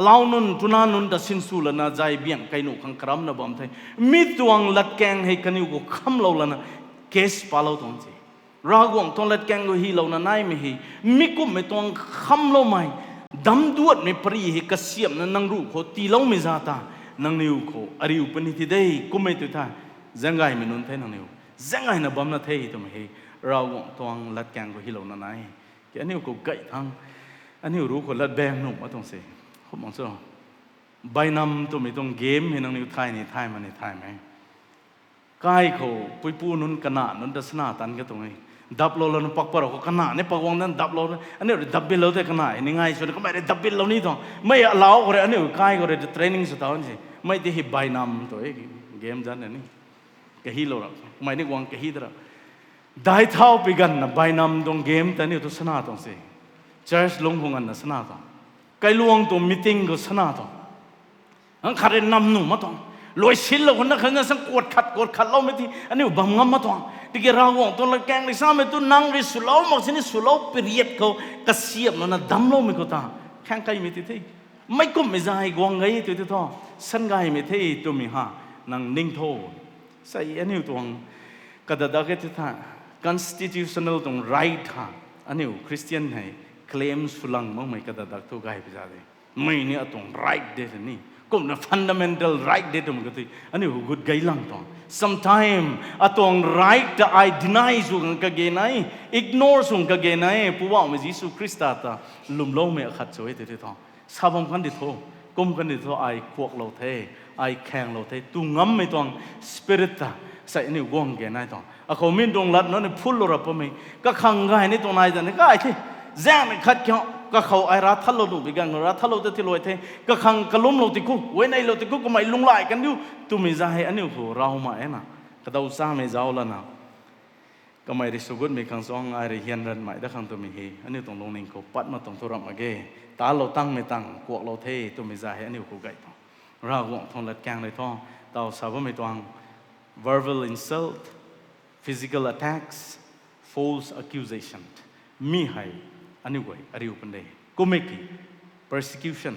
ลาวนุนทุนานุนดัสินสูลนะใจเบี่ยงไกนุขังครัมนะบอมไทยมีตัวงลัดแกงให้กันอยู่ก็คำเราละนะเคสปาเราตรงนี้รากวงตรงลัดแกงก็ฮีเรานะนายไม่ฮีมีกุมไม่ตัวคำเราไม่ดำดวดไม่ปรีให้กระเสียมนะนังรูเขาตีเราไม่ซาตานังนิวเขาอาริวปนิทิได้กุมไม่ตัวท่าจังไงไม่นุนไทยนังนิวจังไงนะบอมนะไทยตัวไม่ฮีรากวงตรงลัดแกงก็ฮีเรานะนายแกนิวก็ไก่ทั้ง อันนี้รู้คนละแบงหนุ่มมาตรงสิผมมองซ้อใบนำตัวมีตรงเกมเห็นนังนิวไทยนี่ไทยมันนี่ไทยไหมใกล้เขาปุยปูนุนกันหนานุนดัชนาตันก็ตรงนี้ดับโลแล้วนุปักปะเราก็กันหนาเนี่ยปักวงนั้นดับโลอันนี้ดับบิลเราแต่กันหนาอันนี้ง่ายสุดก็ไม่ได้ดับบิลเรานี่ต้องไม่เล่าก็เลยอันนี้ใกล้ก็เลยเทรนนิ่งสุดท้ายนี่ไม่ได้หิบใบนำตัวเกมจันนี่ก็ฮิโลละไม่ได้วางก็ฮิตระได้เท่าไปกันนะใบนำตรงเกมแต่นี่ตัวชนะตรงสิเชิร์ชลงหงอันนะชนะตรงไกลลวงตัวมีติ้งก็ชนะตรงอันขาดนำหนุ่มมาตรงลอยชิลแล้วคนนั้นเขาเนี่ยสังกวดขัดเราไม่ทีอันนี้บังงมาตรงที่เกี่ยวเราวงตัวละแกงในซ้ำเป็นตัวนั่งริสุลาวมักสินี่สุลาวเปรียบเขากระเสียบนั่นนะดำเราไม่ก็ตาแข่งกันไม่ทีไม่ก็ไม่ใจกวางไงตัวที่ท้อสันไงไม่ทีตัวมีหานั่งนิ่งโทใส่อันนี้ตัวกระดาษก็ที่ท่า constitutional ตรง right ฮะอันนี้คริสเตียนให้ claim สุลังมั่งไม่กระดาษตัวไกลไปจ้าเลยไม่เนี่ยตรง right เด็ดนี่ก็มัน fundamental right เด็ดมันก็ที่อันนี้กูไกลลังตรง sometime ตรง right แต่ I deny สุงก็เกณฑ์ไหน ignore สุงก็เกณฑ์ไหนผู้ว่ามันยิสุคริสต์ตาลุ่มโลไม่ขัดสวยเด็ดท้องสาบงกันดิโทกุมกันดิโทไอพวกเราเทไอแข่งเราเทตุงงั้มไม่ต้อง spirit ใส่นี่วงเกณฑ์ไหนตรงเขาไม่ตรงรัดนั่นพูดเรารับไม่ก็ขังไงนี่ตรงไหนแต่นี่ก็ไอ้ที่แจ้งขัดเกี่ยวก็เขาไอ้รัฐทัลโลดูไปกันรัฐทัลโลจะที่ลอยเทก็ขังกลุ่มเราติกุเว้นไอ้เราติกุก็ไม่ลุงไล่กันอยู่ตุมิจะให้อันนี้หัวเรามาเองนะก็ต้องสร้างไม่เจ้าแล้วนะก็ไม่ได้สุกุลมีขังสองไอ้เรียนรันใหม่ได้ขังตัวมีเฮอันนี้ตรงลงนิ่งเขาปัดมาตรงทุรมาเกตาเราตั้งไม่ตั้งกวกเราเทตุมิจะให้อันนี้หัวไก่ทองเราหวงทองลัดแกงเลยทองเต่าสาวไม่ตวง verbal insult physical attacks false accusation มีให้อันนี้ไว้อาริวปันเดก็ไม่กี่ persecution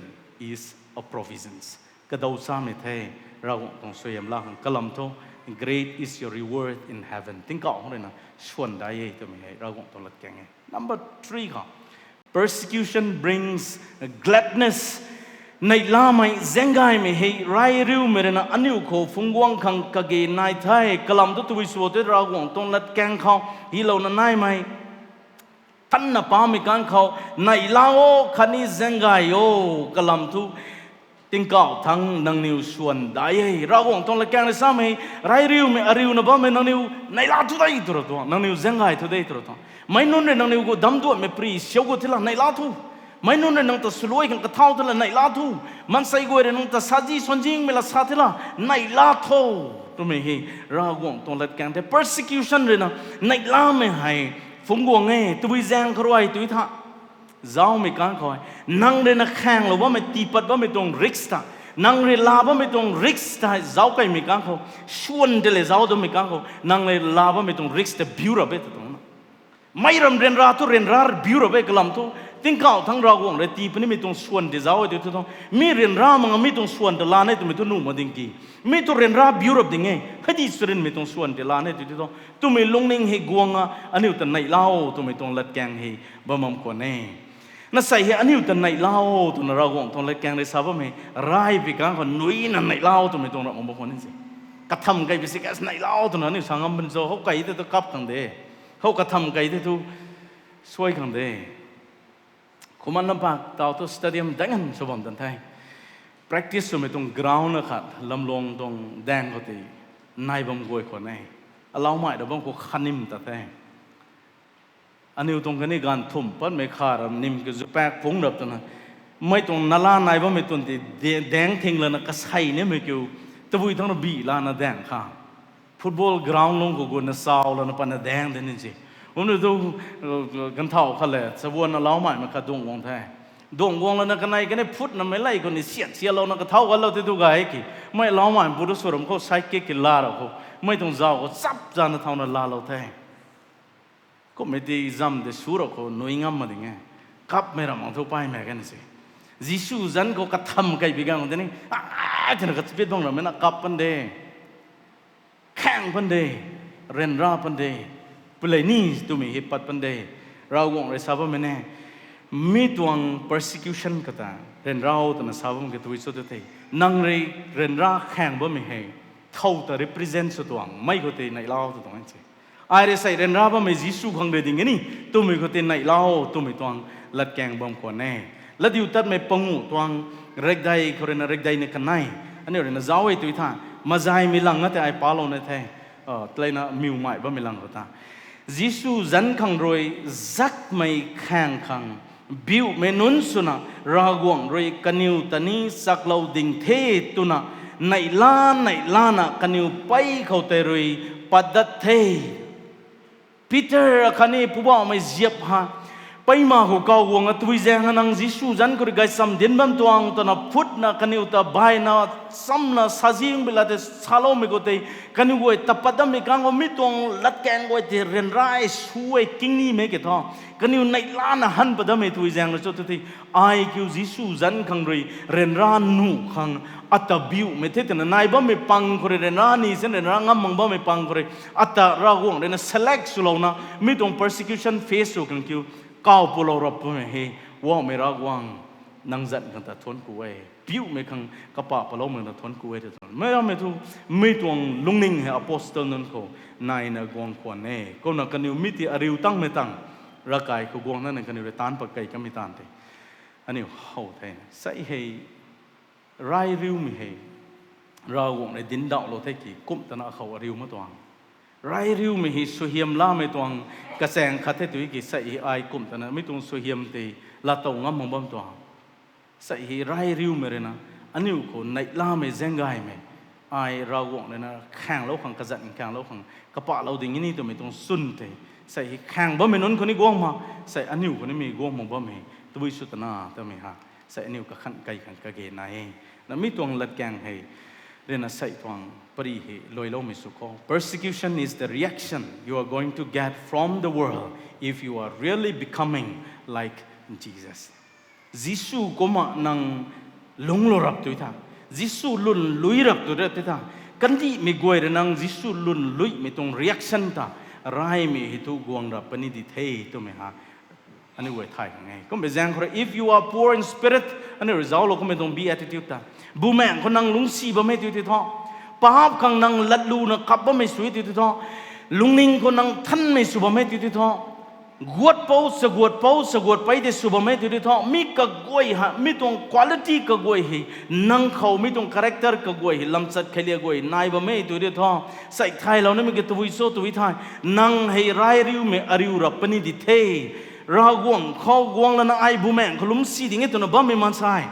is a provisions ก็ดาวสามีเทเราต้องช่วยยามล่างกลัมโต great is your reward in heaven ติ้งก่อนเลยนะชวนได้ตัวมีให้เราต้องลัดแกง number 3ครับ persecution brings gladness ในลาไม่เซงไกไม่ให้ไรริวเมื่อนั้นอันนี้เขาฟงวังขังกะเกนายไทยกลัมตัววิสุทธิ์เราต้องลัดแกงเขาฮีโร่นั้นนายไม่ท่านน่ะป้ามีการเขาในลาวคันนี้เซงไกโยกลัมทุติงเก่าทั้งนังนิวส่วนได้เราต้องลัดแกงในสามีไรริวไม่อาริวนะป้าไม่นังนิวในลาวทุกได้ตัวนังนิวเซงไกทุกได้ตัวไม่นู่นเนี่ยนังนิวก็ดำตัวไม่ปรีเสียวก็ที่ละในลาวทุไม่นู่นเนี่ยนังตะสลวยกันกระเท่าที่ละในลาวทุมันใส่กวยนังตะซาจีส่วนจริงไม่ละซาที่ละในลาวทุตัวไม่ให้เราต้องลัดแกงแต่ persecution เลยนะในลาวไม่ให้ฟงกวงไงตัววิจารณ์เขาไว้ตัวท่าเจ้าไม่การคอยนั่งเรนแข่งหรือว่าไม่ตีปัดว่าไม่ตรงริกส์ตานั่งเรลาว่าไม่ตรงริกส์ตาเจ้าใครไม่การเขาชวนเดลเจ้าตัวไม่การเขานั่งเรลาว่าไม่ตรงริกส์แต่บิวระเบิดตรงนั้นไม่รำเรียนราตัวเรียนราบิวระเบิดกลัมตัวติ้งเก่าทั้งเราวงเลยตีปนี่ไม่ตรงชวนเดเจ้าตัวตัวมีเรียนรามันไม่ตรงชวนเดลาเนี่ยตัวไม่ตัวนุ่มมาดิ้งกีไม่ตัวเรียนราบิวระเบิดไงให้ดีสุดไม่ตรงชวนเดลาเนี่ยตัวตัวไม่ลงนิ่งให้กวงอ่ะอันนี้ตัวไหนเล่าตัวไม่ตรงลัดแกงให้บ่มั่มกว่าแน่นั่นใส่อันนี้ตัวไหนเล่าตัวนั้นเราของตัวเล็กแกงเลยทราบว่าไม่ร้ายไปกันคนนุ่ยนั่นไหนเล่าตัวไม่ตรงเราของบุคคลนั่นสิกระทำไก่ไปสิแกไหนเล่าตัวนั้นนี่สังคมเป็นโซ่เขาไก่ที่ตัวกับขังเดเขากระทำไก่ที่ตัวช่วยขังเดคุมันน้ำปากต่อตัวสเตเดียมดังนั้นชาวบ้านตันไทย practice ตัวไม่ตรง ground นะครับลำลงตรงแดงเขาตีนายบังกวยคนไหนเราไม่เดี๋ยวบังกูขันนิ่มตัดแทงอันนี้ตรงกันนี่การทุ่มปั้นไม่ขาดนิ่มก็จะแปกฟงดับตัวนั้นไม่ตรงนาลานายว่าไม่ตรงที่แดงทิ้งเลยนะก็ใส่เนี่ยไม่เกี่ยวแต่วุ้ยทั้งนั้นบีลานะแดงข้าฟุตบอลกราวน์ลงกูกูน่ะสาวแล้วนะปั้นน่ะแดงเด่นจริงผมดูกันเท่าเขาเลยสวนเราใหม่มันก็ดวงวงแท้ดวงวงแล้วนะกันไหนกันเนี่ยพุทธนะไม่ไล่คนนี้เสียเรานะก็เท่ากันเราที่ดูกันไอ้กี่ไม่เราใหม่บุรุษสุรมเขาใช้เกี่ยลาเราเขาไม่ต้องเจ้าก็ซับจานเท่านั้นลาเราแท้ก็ไม่ได้จำแต่สุรเขาหน่วยงามมาดิไงกับไม่รับมองทุกไปแม่กันสิยิสูจันก็กระทำกันไปกันคนนี้จะนักสเปียดบ้างหรือไม่นักกับพันเดแข่งพันเดเรียนราพันเดเปลนี่ตัวมีเหตุปัจจัยเดเราวงเรศาบไม่แน่มีตัว persecution ก็ตาเรียนเราตัวนั้นสาวมันก็ตัววิสุทธิ์เตนั่งเรียนราแข่งบ่ไม่ให้เท่าแต่ represent สุดตัวไม่ก็เตในเราตัวนั้นสิ ai sai ren ra ba me Gisu khang de ding ni tu me ko ten nai lao tu me tuang lat keng bom ko ne lat yu tat me pangu tuang rek dai ko ren rek dai ne kanai ani ren zaw ai tu tha ma zai mi lang te ai pa lo ne the tlai na miu mai ba mi lang ko ta Gisu zan khang roi zak mai khang khang biu me nun suna raguang roi kaniu tani saklo ding the tuna nai la na kaniu pai khau te roi padat the Peter khani puba mai ziap ha pai ma ho kau wang atui jang hanang Gisu jan kur gai sam din bam tuang to na phut na kaniu ta bai na sam na sajing bila te salo me ko te kaniu goi tapadam me kang mi tuang lat keng goi te ren rai suai king ni me ke tho kaniu nai la na han padam me tui jang na cho te ai kyu Gisu jan khang roi ren ran nu khang atabiu me te na nai ba me pang ko ren ra ni sen ren ra ngam mang ba me pang ko ata ra wong ren select sulo na mi tong persecution face so kan kyu cao polo rap me he wa me ra wang nang zan kan ta thon ku we piu me khang ka pa polo me na thon ku we te thon me tu me tuang lungning he apostle non ko nai na gong ko ne ko na kan yu mi ti ariu tang me tang ra kai ko gong na ne kan yu tan pa kai ka mi tan te ani ho the sai he rai riu mi he ra wong ne din dau lo the ki kum ta na khaw riu ma tuang rai riu mi hi su hiam la me tuang ka seng kha the tu ki sai ai kum ta na mi tung su hiam te la to ngam mong bam tuang sai hi rai riu me re na aniu ko nai la me zengai me ai ra wong ne na khang lo khang ka zan khang lo khang ka pa lo ding ni to me tung sun te sai hi khang ba me non ko ni gong ma sai aniu ko ni mi gong mong ba me tu bi su ta na ta me ha sai aniu ka khan kai khan ka ge nai na mi tuang lat kang he Rena sai tuang pari he loilo misuko. Persecution is the reaction you are going to get from the world if you are really becoming like Jesus. Gisu koma nang lunglo rap tu ita. Gisu lun lui rap tu ita. Kandi mi goi renang Gisu lun lui mi tong reaction ta rai mi hitu guang rap pani di thei tu me ha. Ani we thai ngai. Kom be jang khore if you are poor in spirit ani result lo kom me tong be attitude ta. Bu meng ko nang lung si ba me tu ti tho pahap khang nang lat lu na kap ba me sui ti tho lung ning ko nang than me su ba me ti tho guat pau pai de su ba me ti tho mi ka goi ha mi tong quality ka goi hi nang khau mi tong character ka goi hi lam chat khalia goi nai ba me tu tho sai thai lo na mi ke tu so tu thai nang hei rai riu me ariu ra pani di the ra guang khau guang la na ai bu meng ko lum si ding e tu na ba me man sai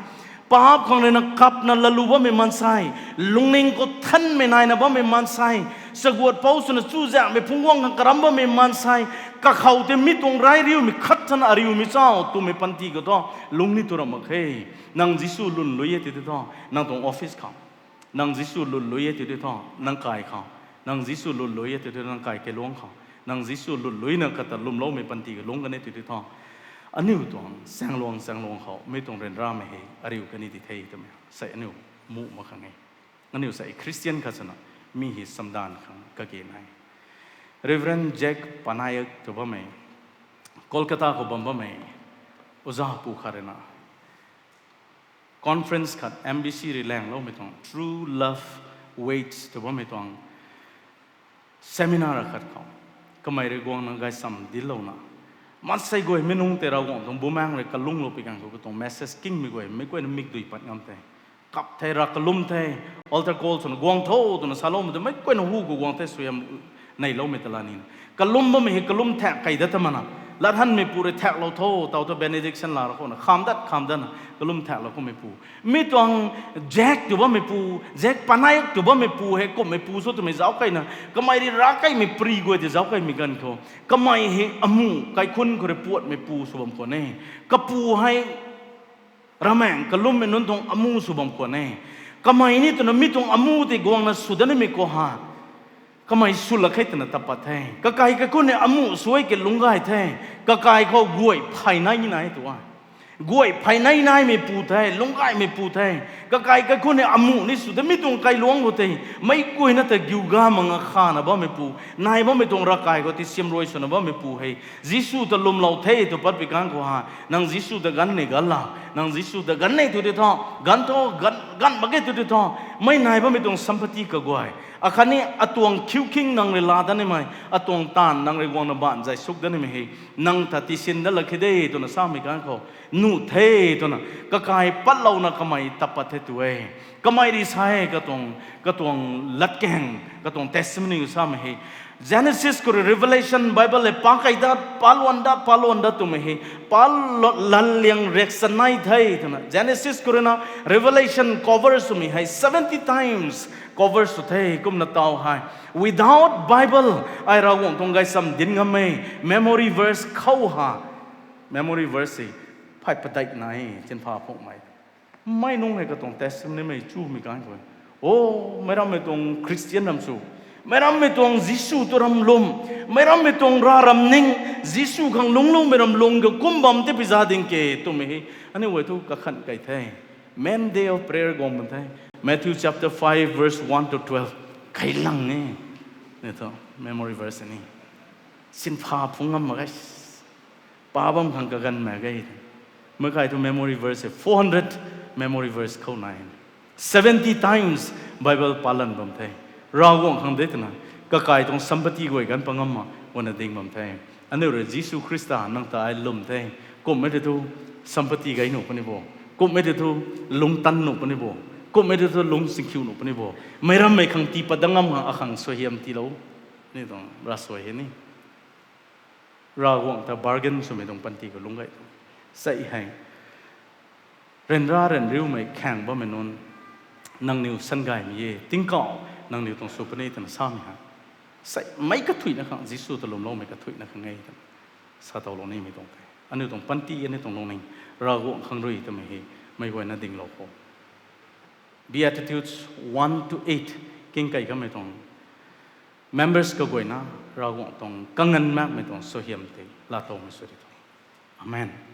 pahap khang na kap na lalu ba me man sai lungning ko than me nai na ba me man sai saguat pau su na chu ja me phungwang ka karam ba me man sai ka khau te mi tong rai riu mi khat than ariu mi chao tu me panti ko to lungni tu ra ma khe nang Gisu lun loye ti to nang tong office khang nang Gisu lun loye ti to nang kai khang nang Gisu lun loye ti nang kai ke long khang nang Gisu lun loi na ka ta lum lo me panti ko long ka ne ti to aniu tuang sang long ho me tong ren ra me he ariu kani ti thei tam sai aniu mu ma khang aniu sai Christian ka chana mi hi samdan khang ka ge nai Reverend Jack Panayak to ba me Kolkata ko bamba me uza pu kharena conference khat MBC rilang lo me tong true love waits to ba me tong seminar khat khau kamai re gong na gai sam dilo na Masai goi menung te rawong tong bumang re kalung lo pikang ko tong message king mi goi me goi na mik dui pat ngam te kap the ra kalum the altar call son guang tho to na salom de me goi na hu go guang the suyam nei lo me talani kalum ba me he kalum the kai da tamana lat han me pure the lo tho taw to benediction la ko na kham dan kalum the lo ko me pu mi tong jack to ba me pu jack panai to ba me pu he ko me pu so to me zau kai na kamai ri ra kai me pri goi de zau kai mi gan ko kamai he amu kai khun ko re puat me pu so bam ko ne ka pu hai rameng kalum me nun tong amu so bam ko ne kamai ni to na mi tong amu te gong na sudan me ko ha kamai sul khai tna tapat hai ka kai ka kun ne amu suai ke lungai the ka kai kho guai phai nai ni nai to guai phai nai nai me pu the lungai me pu the ka kai ka kun ne amu ni su de mi tung kai luang ho te mai koi na ta giu ga manga kha na ba me pu nai ba me tung ra kai ko ti sim roi so na ba me pu hai Gisu ta lum lau the to pat bi kang ko ha nang Gisu da gan ne gala nang Gisu da gan ne tu de tho gan ba ge tu de tho mai nai ba me tung sampati ka guai อาคันนี้อตวงคิวคิงนังเรลาดันนี่ไหมอตวงตานนังเรวงนบ้านใจสุกดันนี่ไหมนังทัติสินดัลลักเดย์ตัวน่ะสามีกันเขานูเทตัวน่ะก็กายปัดเรานะก็ไม่ตับปัดเทตัวเองก็ไม่ดีใช่ก็ตวงลัดแกงก็ตวงเทสต์มันอยู่สามี Genesis ko Revelation Bible le pakai da palwanda tume he pal lalyang reksanai thai thana Genesis ko na Revelation covers me hai 70 times covers thai kum na taw hai without Bible ai rawong tong gai sam din ngame memory verse khau ha memory verse phai patai nai chen pha phok mai nong hai ka tong testimony mai chu mi kan ko oh meram me tong Christian nam su meram me tong Jisu to ram lom meram me tong ra ram ning Jisu khang long meram long ga kumbam te pisa ding ke to me ani we tu ka khan kai thai men day of prayer gom ban thai Matthew chapter 5 verse 1 to 12 kai lang ne to memory verse ni sin pha phungam ma gai pa bam khang ka gan ma gai ma kai to memory verse 400 memory verse khau 9 70 times Bible palan bam thai rawong khang de tna ka kai tong sambati goi gan pangam ma wana ding mam thai anu re Jisu Krista nang ta ai lum thai kom me de tu sambati gai no pani bo kom me de tu lung tan no pani bo kom me de tu lung singkhu no pani bo meram mai khang ti padangam ha akhang so hiam ti lo ni dong ra so he ni rawong ta bargain so me dong panti ko lung gai sai hai ren ra ren riu mai khang ba me non nang niu san gai mi ye ting ko nang niu tong su pani tan sam ha sai mai ka thui na khang Jisu to lom lo mai ka thui na khang ngai tan sa to lo ni mi tong anu tong panti ani tong lo ning ra go khang roi ta mai mai wai na ding lo ko Beatitudes 1 to 8 king kai ka mai tong members ka goi na ra go tong kangan mak mai tong so hiam te la to mai so ri amen